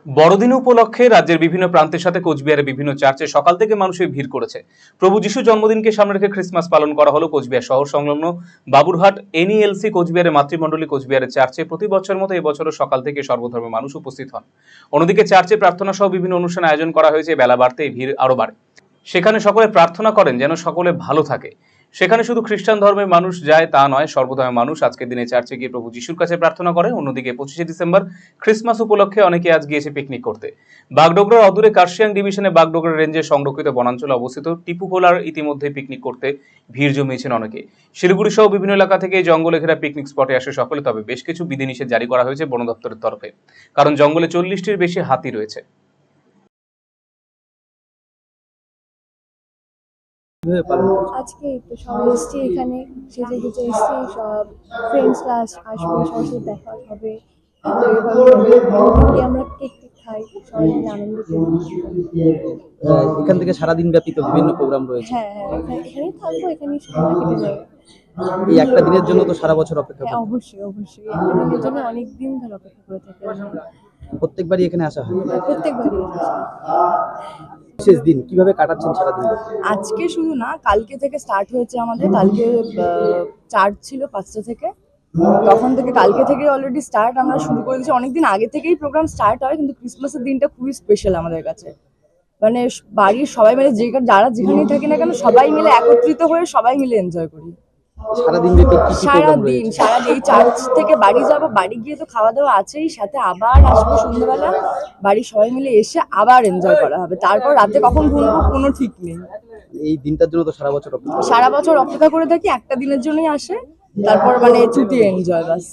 বড়দিন উপলক্ষে রাজ্যের বিভিন্ন প্রান্তের সাথে কোচবিহারের বিভিন্ন চার্চে সকাল থেকে মানুষের ভিড় করেছে। প্রভু যিশু জন্মদিনকে সামনে রেখে ক্রিসমাস পালন করা হলো কোচবিহার শহর সংলগ্ন বাবুরহাট এনইএলসি কোচবিহারের মাতৃমণ্ডলী কোচবিহারের চার্চে প্রতি বছরের মতো এবছরও সকাল থেকে সর্বধর্মের মানুষ উপস্থিত হন। অন্যদিকে চার্চে প্রার্থনা সহ বিভিন্ন অনুষ্ঠান আয়োজন করা হয়েছে। বেলা বাড়তে ভিড় আরো বাড়ে। সেখানে সকলে প্রার্থনা করেন যেন সকলে ভালো থাকে। সেখানে শুধু খ্রিস্টান ধর্মের মানুষ যায় তা নয়, সর্বধর্মের মানুষ আজকের দিনে চার্চে গিয়ে প্রভু যিশুর কাছে প্রার্থনা করে। অন্যদিকে 25শে ডিসেম্বর ক্রিসমাস উপলক্ষে অনেকে আজ গিয়েছে পিকনিক করতে। বাগডোগরার অদূরে কার্শিয়াং ডিভিশনে বাগডোগরা রেঞ্জের সংরক্ষিত বনাঞ্চলে অবস্থিত টিপুখোলার ইতিমধ্যে পিকনিক করতে ভিড় জমিয়েছেন অনেকে। শিলিগুড়ি সহ বিভিন্ন এলাকা থেকে জঙ্গলে ঘেরা পিকনিক স্পটে আসে সকলে। তবে বেশ কিছু বিধিনিষেধ জারি করা হয়েছে বন দপ্তরের তরফে, কারণ জঙ্গলে 40টির বেশি হাতি রয়েছে। আজকে তো সবাই এসছি, এখানে সেজে গুজে এসছি, সব ফ্রেন্ডসরা আসবে, সবার সাথে দেখা হবে। তো এভাবে আমরা কেক খাই, সবাই মিলে আনন্দ করি। এখান থেকে সারাদিন ব্যাপী তো বিভিন্ন প্রোগ্রাম রয়েছে। হ্যাঁ, এখানেই থাকবো, এখানেই সময়টা কেটে যাবে। এই একটা দিনের জন্য তো সারা বছর অপেক্ষা হ্যাঁ, করি। অবশ্যই একটা দিনের জন্য অনেক দিন ধরে অপেক্ষা করে থাকি। প্রত্যেকবারই এখানে আসা হয়। প্রত্যেকবারই শেষ দিন কিভাবে কাটাচ্ছেন সারাদিন? আজকে শুধু না, কালকে থেকে স্টার্ট হয়েছে আমাদের। কালকে চার্জ ছিল 5টা থেকে, তখন থেকে কালকে থেকে অলরেডি স্টার্ট আমরা শুরু করে দিয়েছি। অনেকদিন আগে থেকেই প্রোগ্রাম স্টার্ট হয়, কিন্তু ক্রিসমাসের দিনটা খুবই স্পেশাল আমাদের কাছে। মানে বাড়ির সবাই মিলে যারা যেখানেই থাকি না কেন, সবাই মিলে একত্রিত হয়ে সবাই মিলে এনজয় করি সারাদিন ব্যাপী কি কি প্রোগ্রাম রয়েছে? সারাদিন চার্চ থেকে বাড়ি যাব, বাড়ি গিয়ে তো খাওয়া দাওয়া আছেই, সাথে আবার আসবো সন্ধ্যাবেলা, বাড়ির সবাই মিলে এসে আবার এনজয় করা হবে। তারপর রাতে কখন ঘুমবো কোনো ঠিক নেই। এই দিনটার জন্য তো সারা বছর অপেক্ষা অপেক্ষা করে থাকি, একটা দিনের জন্যই আসে, তারপর ছুটি এনজয় বাস।